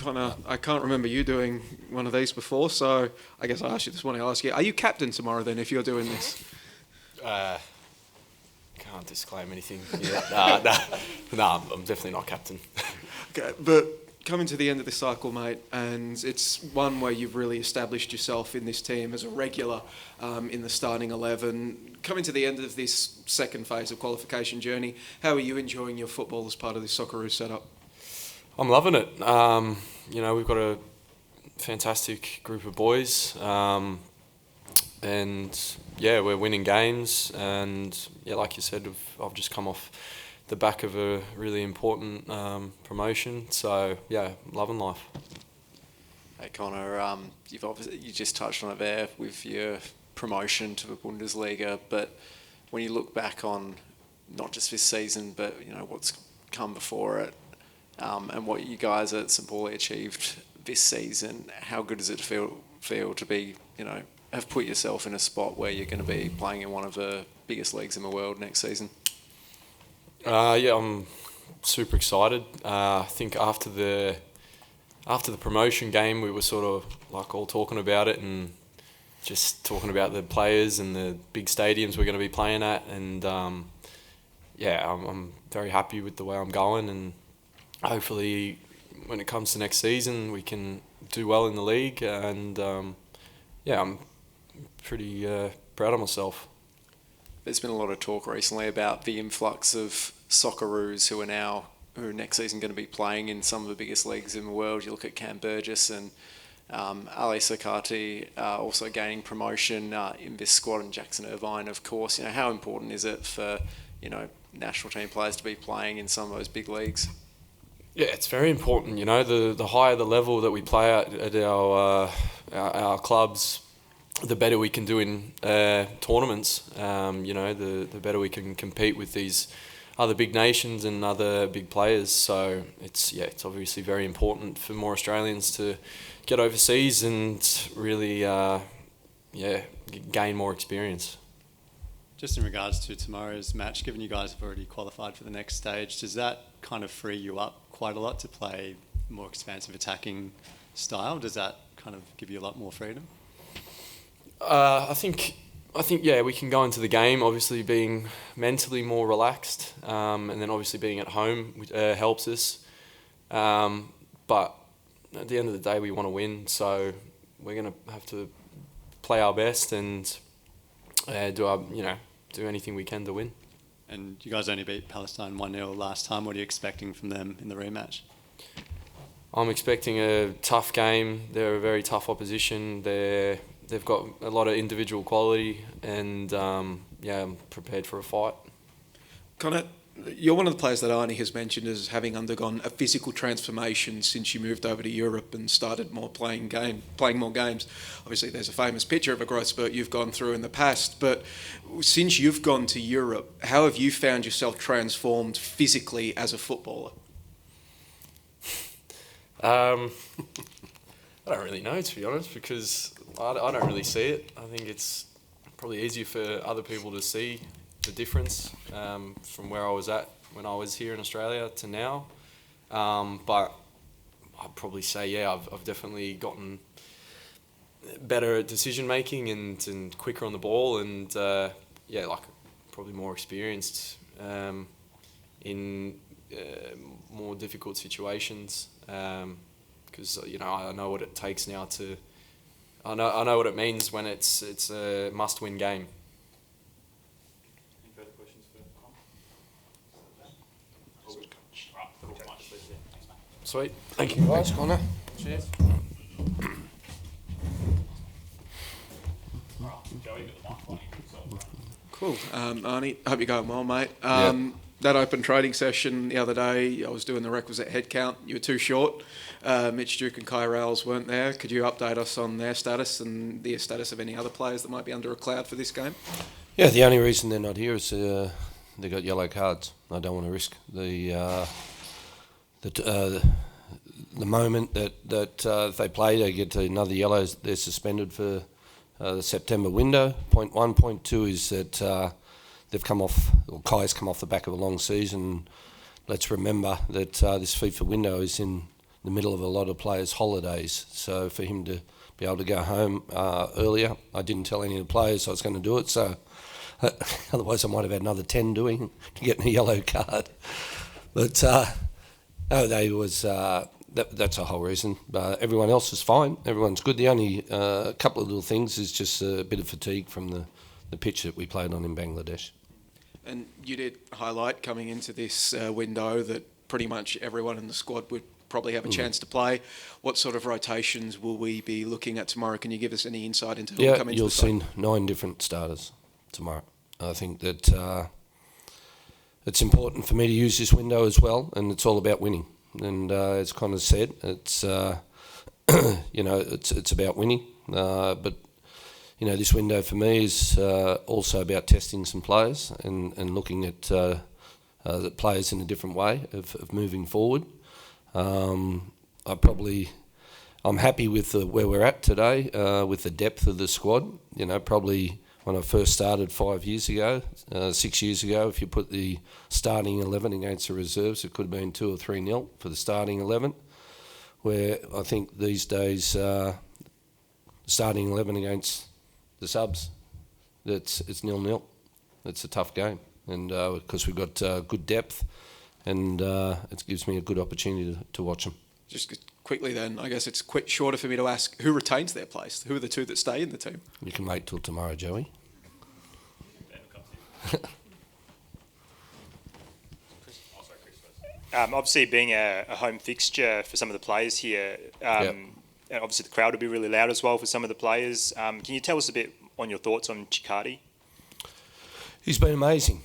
Connor, I can't remember you doing one of these before, so I guess I asked you this morning. I'll ask you, are you captain tomorrow then if you're doing this? Can't disclaim anything yet. Nah, I'm definitely not captain. Okay, but coming to the end of this cycle, mate, and it's one where you've really established yourself in this team as a regular in the starting 11. Coming to the end of this second phase of qualification journey, how are you enjoying your football as part of this Socceroos setup? I'm loving it. We've got a fantastic group of boys, and we're winning games. And like you said, I've just come off the back of a really important promotion. So loving life. Hey Connor, you just touched on it there with your promotion to the Bundesliga, but when you look back on not just this season, but what's come before it, and what you guys at St Pauli achieved this season, how good does it feel to be, have put yourself in a spot where you're going to be playing in one of the biggest leagues in the world next season? I'm super excited. I think after the promotion game, we were sort of like all talking about it and just talking about the players and the big stadiums we're going to be playing at, and I'm very happy with the way I'm going, and hopefully when it comes to next season we can do well in the league, and I'm pretty proud of myself. There's been a lot of talk recently about the influx of Socceroos who are next season going to be playing in some of the biggest leagues in the world. You look at Cam Burgess and Ali Sakati also gaining promotion in this squad, and Jackson Irvine, of course. How important is it for national team players to be playing in some of those big leagues? Yeah, it's very important. The higher the level that we play at our clubs, the better we can do in tournaments. The better we can compete with these other big nations and other big players. So it's obviously very important for more Australians to get overseas and really gain more experience. Just in regards to tomorrow's match, given you guys have already qualified for the next stage, does that kind of free you up quite a lot to play more expansive attacking style? Does that kind of give you a lot more freedom? I think we can go into the game obviously being mentally more relaxed, and then obviously being at home helps us. But at the end of the day, we want to win, so we're going to have to play our best and do anything we can to win. And you guys only beat Palestine 1-0 last time. What are you expecting from them in the rematch? I'm expecting a tough game. They're a very tough opposition. They've got a lot of individual quality, and I'm prepared for a fight. Connor, you're one of the players that Arnie has mentioned as having undergone a physical transformation since you moved over to Europe and started playing more games. Obviously, there's a famous picture of a growth spurt you've gone through in the past, but since you've gone to Europe, how have you found yourself transformed physically as a footballer? I don't really know, to be honest, because I don't really see it. I think it's probably easier for other people to see the difference from where I was at when I was here in Australia to now. But I'd probably say, I've definitely gotten better at decision making and quicker on the ball, and probably more experienced in more difficult situations. Because I know what it takes now to. I know what it means when it's a must-win game. Any further questions for Sweet. Thank you, guys. Connor. Cheers. Joey, got the microphone. Cool. Arnie, hope you're going well, mate. That open trading session the other day, I was doing the requisite head count. You were too short. Mitch Duke and Kai Rowles weren't there. Could you update us on their status and the status of any other players that might be under a cloud for this game? Yeah, the only reason they're not here is they got yellow cards. I don't want to risk the moment that if they play, they get another yellow. They're suspended for the September window. Point one, point two is that they've come off, or Kai's come off the back of a long season. Let's remember that this FIFA window is in the middle of a lot of players' holidays. So for him to be able to go home earlier, I didn't tell any of the players I was going to do it. So otherwise, I might have had another 10 doing to get a yellow card. But no, they was. That's the whole reason. Everyone else is fine. Everyone's good. The only couple of little things is just a bit of fatigue from the pitch that we played on in Bangladesh. And you did highlight coming into this window that pretty much everyone in the squad would probably have a chance to play. What sort of rotations will we be looking at tomorrow? Can you give us any insight into who will come into the side? You'll see 9 different starters tomorrow. I think that it's important for me to use this window as well, and it's all about winning. And as Connor said, it's it's about winning. But this window for me is also about testing some players and looking at the players in a different way of moving forward. I'm happy with where we're at today with the depth of the squad. Probably when I first started 5 years ago, 6 years ago, if you put the starting 11 against the reserves, it could have been 2 or 3-0 for the starting 11. Where I think these days, starting 11 against the subs, it's 0-0. It's a tough game, and because we've got good depth, and it gives me a good opportunity to watch them. Just quickly then, I guess it's quite shorter for me to ask who retains their place. Who are the 2 that stay in the team? You can wait till tomorrow, Joey. Obviously, being a home fixture for some of the players here, and obviously the crowd will be really loud as well for some of the players. Can you tell us a bit on your thoughts on Chikati? He's been amazing.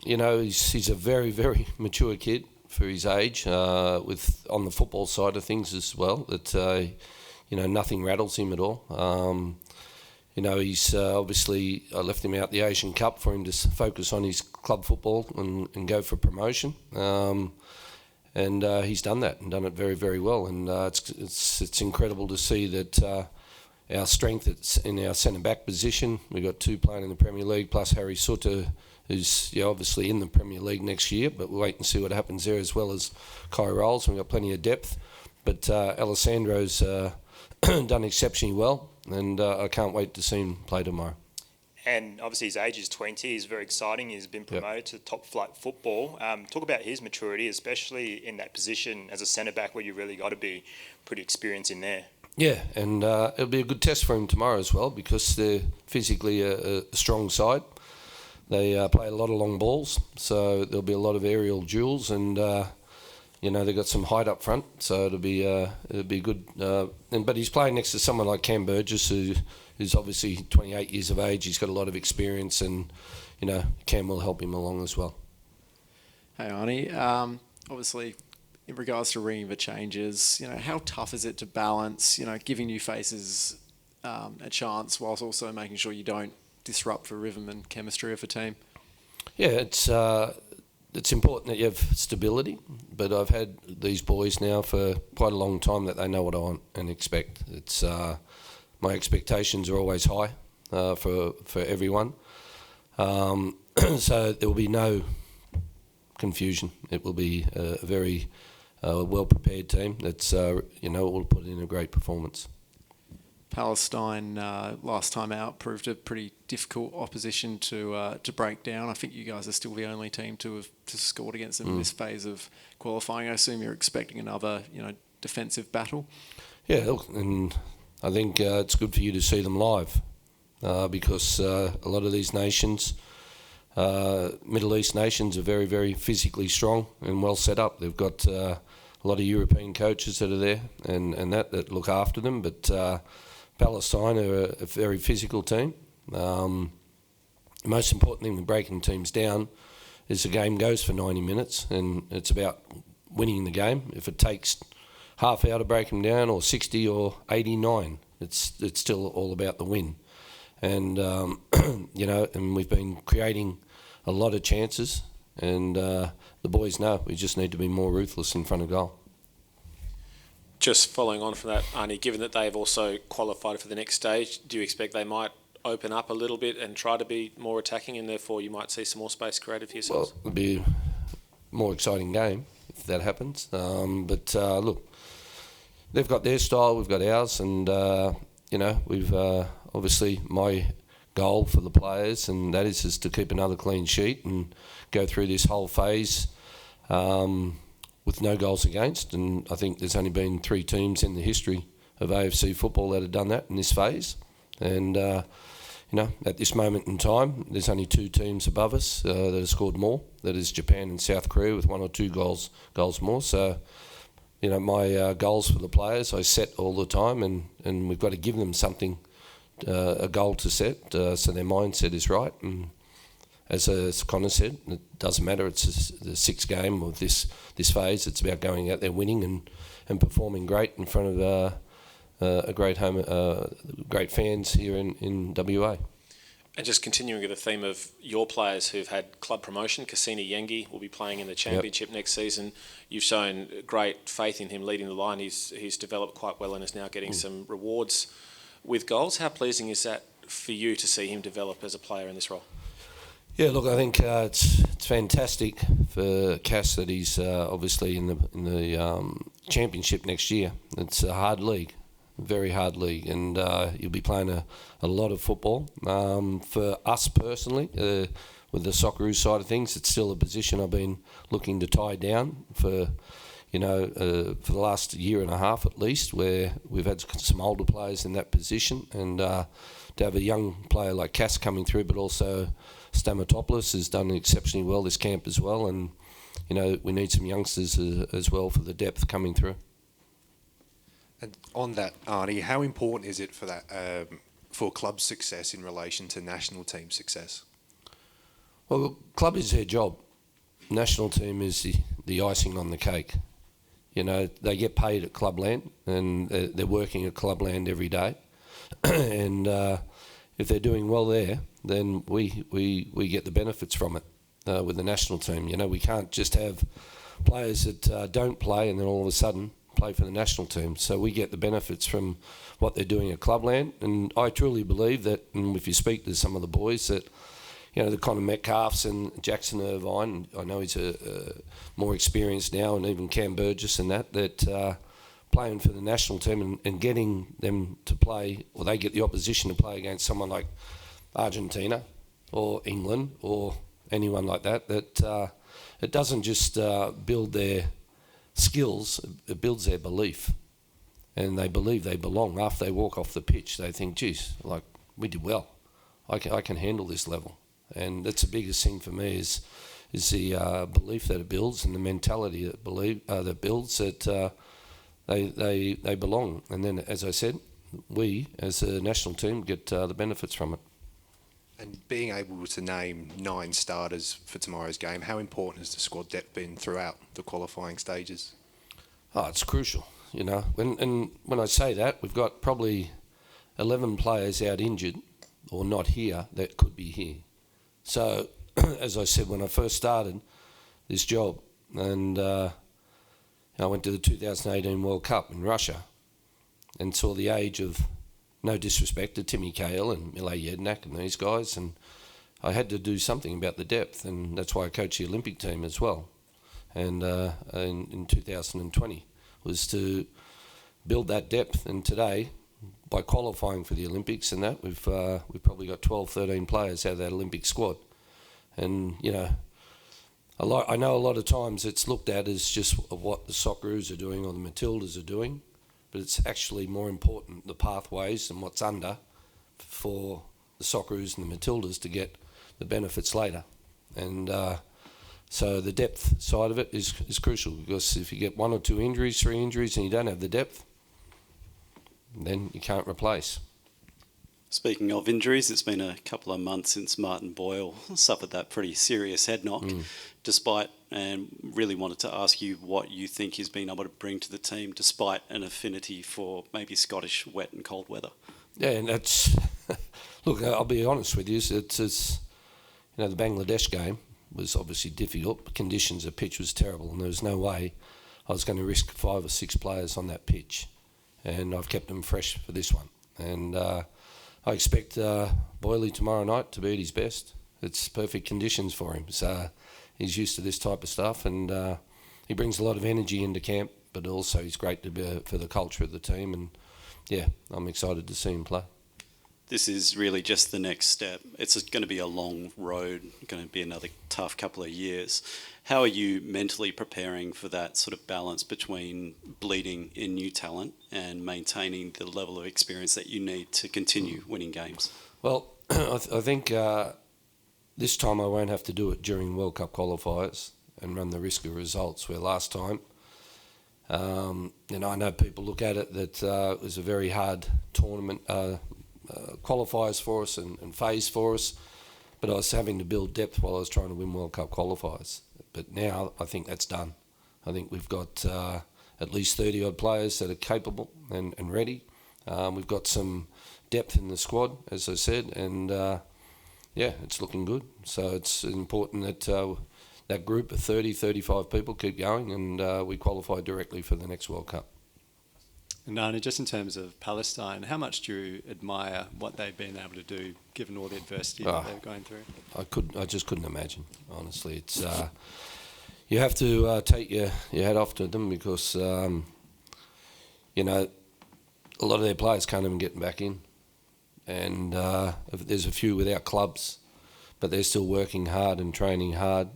He's a very, very mature kid for his age, with on the football side of things as well. That nothing rattles him at all. He's obviously, I left him out the Asian Cup for him to focus on his club football and go for promotion. And he's done that and done it very, very well. And it's incredible to see that our strength is in our centre back position. We've got 2 playing in the Premier League, plus Harry Sutter, who's obviously in the Premier League next year. But we'll wait and see what happens there, as well as Kai Rolls. We've got plenty of depth. But Alessandro's done exceptionally well, and I can't wait to see him play tomorrow. And obviously his age is 20. He's very exciting. He's been promoted to top flight football. Talk about his maturity, especially in that position as a centre-back where you really got to be pretty experienced in there. Yeah, and it'll be a good test for him tomorrow as well, because they're physically a strong side. They play a lot of long balls, so there'll be a lot of aerial duels, and they've got some height up front, so it'll be good. But he's playing next to someone like Cam Burgess, who's obviously 28 years of age. He's got a lot of experience, and Cam will help him along as well. Hey Arnie, obviously in regards to ringing the changes, how tough is it to balance, giving new faces a chance whilst also making sure you don't disrupt the rhythm and chemistry of the team? Yeah, it's important that you have stability, but I've had these boys now for quite a long time that they know what I want and expect. It's my expectations are always high for everyone, so there will be no confusion. It will be a very well-prepared team that's will put in a great performance. Palestine last time out proved a pretty difficult opposition to break down. I think you guys are still the only team to have scored against them in this phase of qualifying. I assume you're expecting another defensive battle. Yeah, look, and I think it's good for you to see them live because a lot of these nations, Middle East nations, are very, very physically strong and well set up. They've got a lot of European coaches that are there and that look after them, but Palestine are a very physical team. The most important thing with breaking teams down is the game goes for 90 minutes, and it's about winning the game. If it takes half hour to break them down, or 60 or 89, it's still all about the win. And and we've been creating a lot of chances, and the boys know we just need to be more ruthless in front of goal. Just following on from that, Arnie, given that they've also qualified for the next stage, do you expect they might open up a little bit and try to be more attacking, and therefore you might see some more space created for yourselves? Well, it'll be a more exciting game. if that happens. But look, they've got their style, we've got ours, and we've obviously my goal for the players, and that is to keep another clean sheet and go through this whole phase with no goals against. And I think there's only been 3 teams in the history of AFC football that have done that in this phase. And at this moment in time, there's only 2 teams above us that have scored more. That is Japan and South Korea with 1 or 2 goals more. So, my goals for the players I set all the time, and we've got to give them something, a goal to set, so their mindset is right. And as Connor said, it doesn't matter. It's the 6th game of this phase. It's about going out there winning and performing great in front of great fans here in WA. And just continuing with the theme of your players who've had club promotion, Cassini Yengi will be playing in the Championship next season. You've shown great faith in him leading the line. He's developed quite well and is now getting some rewards with goals. How pleasing is that for you to see him develop as a player in this role? Yeah, look, I think it's fantastic for Cass that he's obviously in the Championship next year. It's a hard league. Very hard league, and you'll be playing a lot of football. For us personally, with the Socceroos side of things, it's still a position I've been looking to tie down for the last year and a half at least, where we've had some older players in that position, and to have a young player like Cass coming through, but also Stamatopoulos has done exceptionally well this camp as well, and we need some youngsters as well for the depth coming through. And on that, Arnie, how important is it for that for club success in relation to national team success? Well, the club is their job. National team is the icing on the cake. They get paid at clubland, and they're working at clubland every day. And if they're doing well there, then we get the benefits from it with the national team. We can't just have players that don't play and then all of a sudden play for the national team. So we get the benefits from what they're doing at clubland. And I truly believe that, and if you speak to some of the boys, that the Connor Metcalfes and Jackson Irvine, I know he's more experienced now, and even Cam Burgess and that playing for the national team and getting them to play, or they get the opposition to play against someone like Argentina or England or anyone like that, it doesn't just build their skills, it builds their belief, and they believe they belong. After they walk off the pitch, they think, geez, like, we did well. I can handle this level. And that's the biggest thing for me is the belief that it builds, and the mentality that builds that they belong. And then, as I said, we as a national team get the benefits from it. And being able to name 9 starters for tomorrow's game, how important has the squad depth been throughout the qualifying stages? Oh, it's crucial. When I say that, we've got probably 11 players out injured or not here that could be here. So, as I said, when I first started this job, and I went to the 2018 World Cup in Russia and saw the age of, no disrespect to Timmy Cahill and Mile Jednak and these guys, and I had to do something about the depth, and that's why I coached the Olympic team as well. And in 2020 was to build that depth. And today, by qualifying for the Olympics and that, we've probably got 12, 13 players out of that Olympic squad. And I know a lot of times it's looked at as just what the Socceroos are doing or the Matildas are doing, but it's actually more important the pathways and what's under for the Socceroos and the Matildas to get the benefits later. And so the depth side of it is crucial, because if you get 1 or 2 injuries, 3 injuries, and you don't have the depth, then you can't replace. Speaking of injuries, it's been a couple of months since Martin Boyle suffered that pretty serious head knock, and really wanted to ask you what you think he's been able to bring to the team despite an affinity for maybe Scottish wet and cold weather. Yeah, and that's... Look, I'll be honest with you, it's the Bangladesh game was obviously difficult. The conditions, the pitch was terrible, and there was no way I was going to risk 5 or 6 players on that pitch. And I've kept them fresh for this one. And I expect Boyley tomorrow night to be at his best. It's perfect conditions for him. So he's used to this type of stuff, and he brings a lot of energy into camp, but also he's great to be for the culture of the team. And yeah, I'm excited to see him play. This is really just the next step. It's going to be a long road, going to be another tough couple of years. How are you mentally preparing for that sort of balance between bleeding in new talent and maintaining the level of experience that you need to continue winning games? Well, I think this time I won't have to do it during World Cup qualifiers and run the risk of results, where last time, I know people look at it that it was a very hard tournament, qualifiers for us and phase for us, but I was having to build depth while I was trying to win World Cup qualifiers. But now I think that's done. I think we've got at least 30 odd players that are capable and ready. We've got some depth in the squad, as I said, and it's looking good. So it's important that that group of 30, 35 people keep going, and we qualify directly for the next World Cup. And Arnie, just in terms of Palestine, how much do you admire what they've been able to do, given all the adversity that they're going through? I just couldn't imagine. Honestly, it's you have to take your hat off to them, because a lot of their players can't even get back in, and there's a few without clubs, but they're still working hard and training hard.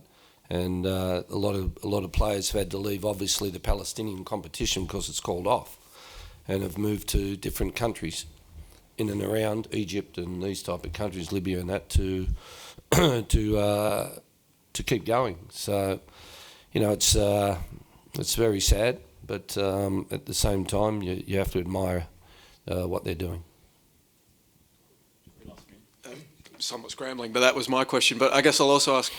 And a lot of players have had to leave, obviously, the Palestinian competition because it's called off, and have moved to different countries in and around Egypt and these type of countries, Libya and that, to keep going. So, it's very sad, but at the same time, you have to admire what they're doing. Somewhat scrambling, but that was my question. But I guess I'll also ask,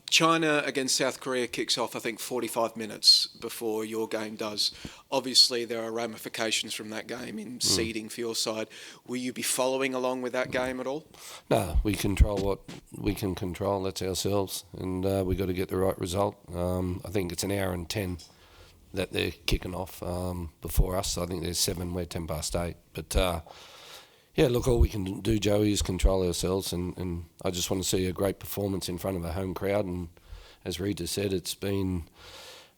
China against South Korea kicks off, I think, 45 minutes before your game does. Obviously, there are ramifications from that game in seeding for your side. Will you be following along with that game at all? No, we control what we can control. That's ourselves, and we've got to get the right result. I think it's 1 hour and 10 that they're kicking off before us. I think there's 7, we're 10 past 8. But look, all we can do, Joey, is control ourselves, and I just want to see a great performance in front of a home crowd. And as Rita said,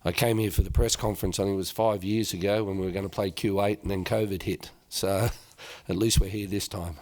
I came here for the press conference, I think it was 5 years ago, when we were going to play Q8, and then COVID hit. So at least we're here this time.